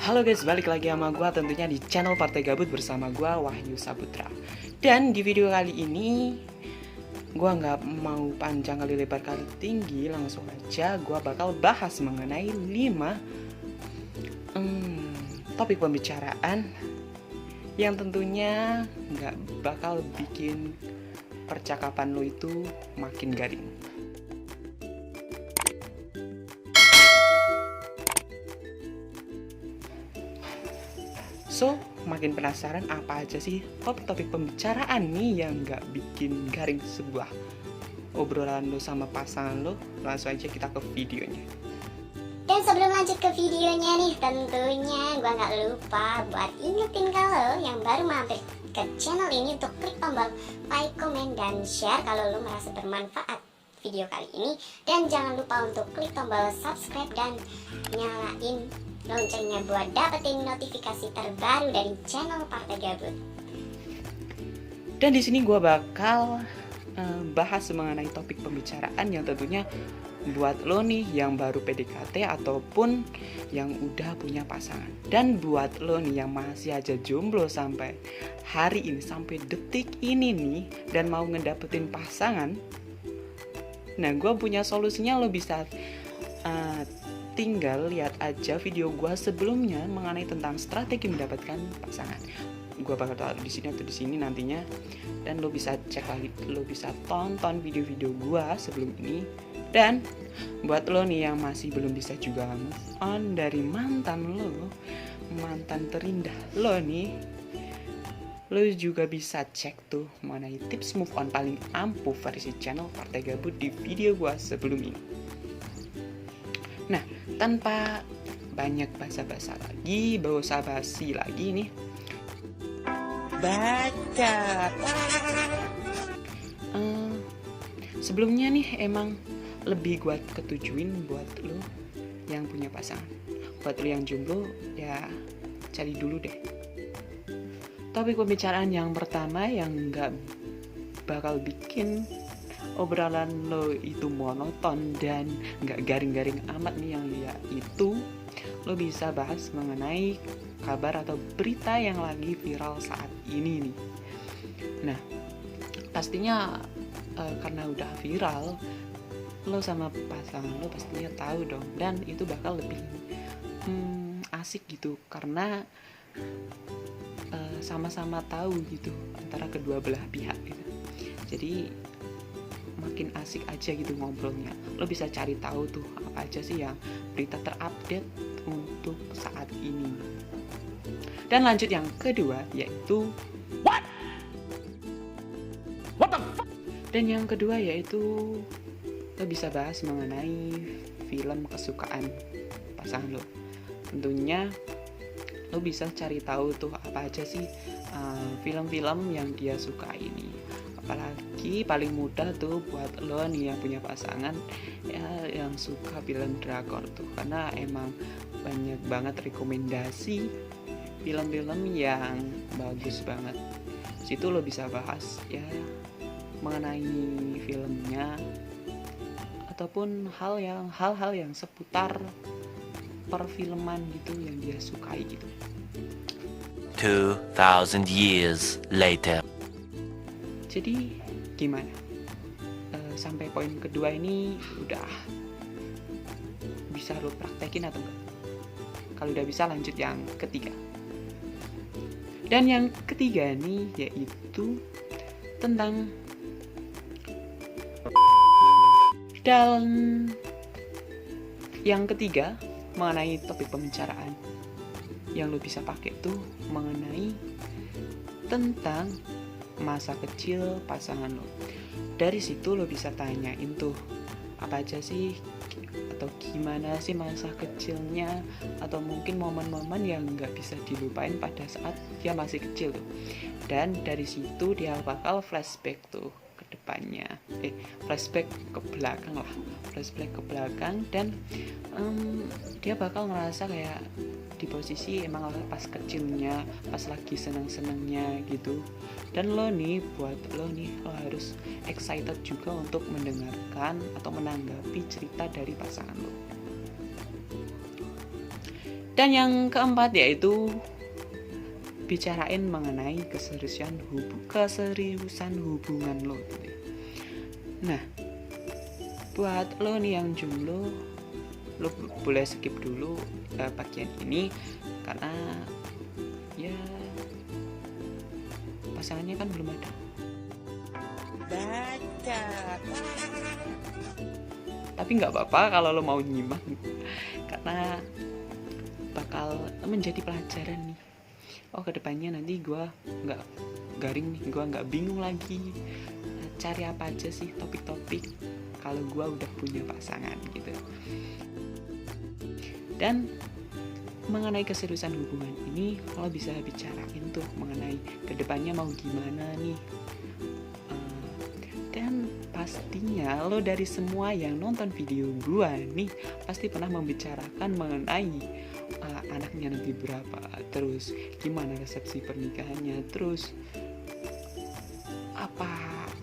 Halo guys, balik lagi sama gue tentunya di channel Partai Gabut bersama gue Wahyu Saputra. Dan di video kali ini gue nggak mau panjang kali lebar kali tinggi, langsung aja gue bakal bahas mengenai 5 topik pembicaraan yang tentunya nggak bakal bikin percakapan lo itu makin garing. So, makin penasaran apa aja sih topik-topik pembicaraan nih yang gak bikin garing sebuah obrolan lo sama pasangan lo? Langsung aja kita ke videonya. Dan sebelum lanjut ke videonya nih, tentunya gue gak lupa buat ingetin kalau yang baru mampir ke channel ini untuk klik tombol like, comment, dan share kalau lo merasa bermanfaat video kali ini. Dan jangan lupa untuk klik tombol subscribe dan nyalain loncengnya buat dapetin notifikasi terbaru dari channel Partai Gabut. Dan di sini gue bakal bahas mengenai topik pembicaraan yang tentunya buat lo nih yang baru PDKT ataupun yang udah punya pasangan. Dan buat lo nih yang masih aja jomblo sampai hari ini, sampai detik ini nih, dan mau ngedapetin pasangan. Nah, gue punya solusinya. Lo bisa tinggal lihat aja video gue sebelumnya mengenai tentang strategi mendapatkan pasangan. Gue bakal taruh di sini atau di sini nantinya, dan lo bisa cek lagi, lo bisa tonton video-video gue sebelum ini. Dan buat lo nih yang masih belum bisa juga move on dari mantan lo, mantan terindah lo nih, lo juga bisa cek tuh mengenai tips move on paling ampuh versi channel Partai Gabut di video gue sebelum ini. Nah, tanpa banyak basa-basa lagi, basa-basi lagi nih, baca. Sebelumnya nih emang lebih gue ketujuin buat lo yang punya pasangan. Buat lo yang jomblo ya cari dulu deh. Topik pembicaraan yang pertama yang gak bakal bikin obrolan lo itu monoton dan gak garing-garing amat nih, yang yaitu lo bisa bahas mengenai kabar atau berita yang lagi viral saat ini nih. Nah, pastinya karena udah viral, lo sama pasangan lo pastinya tahu dong, dan itu bakal lebih asik gitu karena sama-sama tahu gitu antara kedua belah pihak gitu. Jadi makin asik aja gitu ngobrolnya. Lo bisa cari tahu tuh apa aja sih yang berita terupdate untuk saat ini. Dan lanjut yang kedua yaitu What the fuck? Dan yang kedua yaitu lo bisa bahas mengenai film kesukaan pasangan lo. Tentunya lo bisa cari tahu tuh apa aja sih film-film yang dia suka ini. Apalagi paling mudah tuh buat lo nih yang punya pasangan ya, yang suka film drakor tuh, karena emang banyak banget rekomendasi film-film yang bagus banget. Situ lo bisa bahas ya mengenai filmnya ataupun hal-hal yang seputar perfilman gitu yang dia sukai gitu. 2000 years later. Jadi gimana? Sampai poin kedua ini udah bisa lo praktekin atau enggak? Kalau udah bisa, lanjut yang ketiga. Dan yang ketiga nih yaitu tentang, dan yang ketiga mengenai topik pembicaraan yang lo bisa pakai tuh mengenai tentang masa kecil pasangan lo. Dari situ lo bisa tanyain tuh apa aja sih atau gimana sih masa kecilnya, atau mungkin momen-momen yang gak bisa dilupain pada saat dia masih kecil tuh. Dan dari situ dia bakal flashback tuh ke depannya, flashback ke belakang lah, flashback ke belakang, dan dia bakal ngerasa kayak di posisi emang pas kecilnya, pas lagi seneng-senengnya gitu. Dan lo harus excited juga untuk mendengarkan atau menanggapi cerita dari pasangan lo. Dan yang keempat yaitu bicarain mengenai keseriusan hubungan lo. Nah, buat lo nih yang jomblo, lo boleh skip dulu bagian ini karena ya pasangannya kan belum ada. Tapi nggak apa-apa kalau lo mau nyimak karena bakal menjadi pelajaran nih. Oh, kedepannya nanti gue nggak garing nih, gue nggak bingung lagi cari apa aja sih topik-topik kalau gue udah punya pasangan gitu. Dan mengenai keseriusan hubungan ini, lo bisa bicarain tuh mengenai kedepannya mau gimana nih. Dan pastinya lo dari semua yang nonton video gue nih pasti pernah membicarakan mengenai anaknya nanti berapa, terus gimana resepsi pernikahannya, terus apa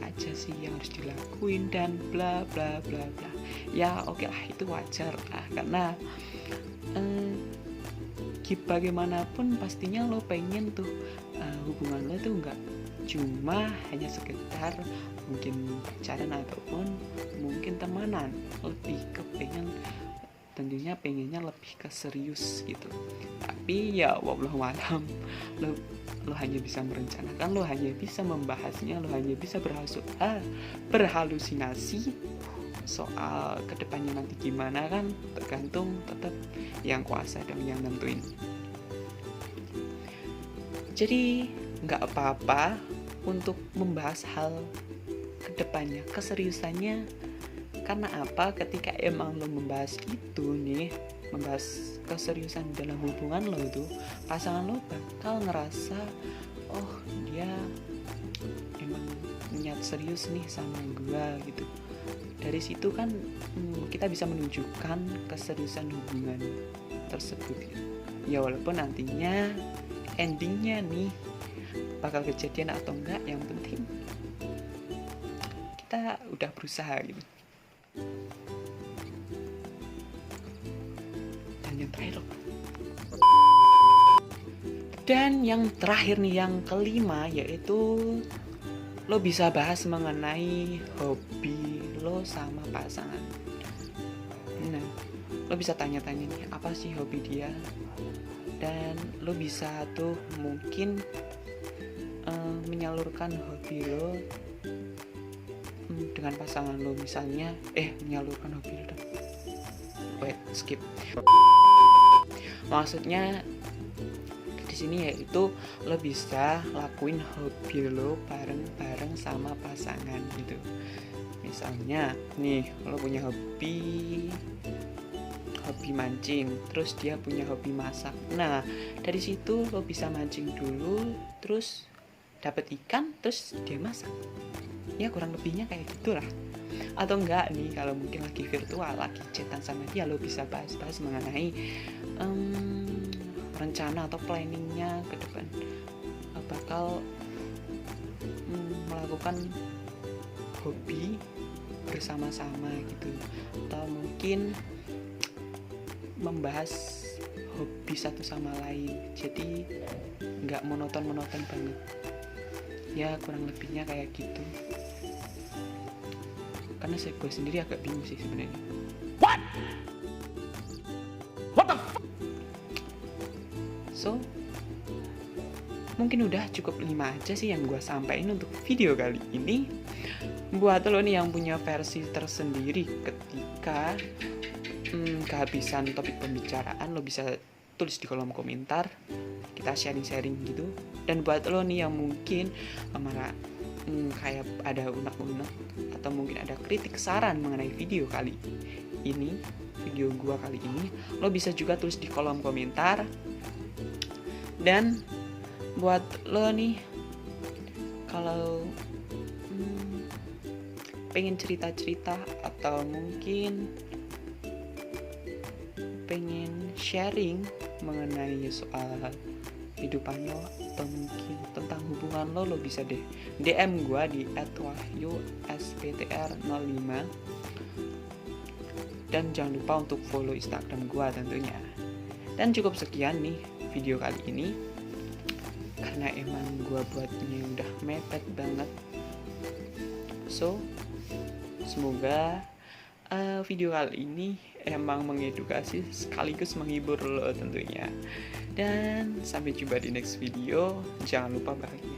aja sih yang harus dilakuin dan bla bla bla bla. Ya oke lah, itu wajar lah karena bagaimanapun pastinya lo pengen tuh hubungan lo tuh nggak cuma hanya sekedar mungkin pacaran ataupun mungkin temenan, lebih tentunya pengennya lebih ke serius gitu. Tapi ya wallahualam, lo hanya bisa merencanakan, lo hanya bisa membahasnya, lo hanya bisa berhalusinasi soal kedepannya nanti gimana kan tergantung tetap yang kuasa dan yang nentuin. Jadi nggak apa-apa untuk membahas hal kedepannya, keseriusannya. Karena apa? Ketika emang lo membahas itu nih, membahas keseriusan dalam hubungan lo tuh, pasangan lo bakal ngerasa oh dia emang niat serius nih sama gua gitu. Dari situ kan kita bisa menunjukkan keseriusan hubungan tersebut gitu. Ya walaupun nantinya endingnya nih bakal kejadian atau enggak, yang penting kita udah berusaha gitu. Dan yang terakhir nih, yang kelima, yaitu lo bisa bahas mengenai hobi lo sama pasangan. Nah, lo bisa tanya-tanya nih, apa sih hobi dia? Dan lo bisa tuh mungkin menyalurkan hobi lo dengan pasangan lo. Misalnya menyalurkan hobi lo skip. Maksudnya di sini yaitu lo bisa lakuin hobi lo bareng-bareng sama pasangan gitu. Misalnya nih, lo punya hobi mancing, terus dia punya hobi masak. Nah, dari situ lo bisa mancing dulu, terus dapat ikan, terus dia masak. Ya kurang lebihnya kayak gitulah. Atau enggak nih, kalau mungkin lagi virtual, lagi chatan sama dia, lo bisa bahas-bahas mengenai rencana atau planningnya ke depan, bakal melakukan hobi bersama-sama gitu, atau mungkin membahas hobi satu sama lain, jadi nggak monoton banget. Ya kurang lebihnya kayak gitu. Karena gue sendiri agak bingung sih sebenarnya. What the fuck? So, mungkin udah cukup 5 aja sih yang gue sampaikan untuk video kali ini. Buat lo nih yang punya versi tersendiri ketika kehabisan topik pembicaraan, lo bisa tulis di kolom komentar, kita sharing-sharing gitu. Dan buat lo nih yang mungkin kayak ada unek-unek atau mungkin ada kritik saran mengenai video gua kali ini, lo bisa juga tulis di kolom komentar. Dan buat lo nih kalau pengen cerita-cerita atau mungkin pengen sharing mengenai soal kehidupan lo atau mungkin tentang hubungan lo bisa deh DM gue di @wahyusptr05. Dan jangan lupa untuk follow Instagram gue tentunya. Dan cukup sekian nih video kali ini, karena emang gue buatnya udah mepet banget. So, semoga video kali ini emang mengedukasi sekaligus menghibur lo tentunya. Dan sampai jumpa di next video. Jangan lupa bahagia.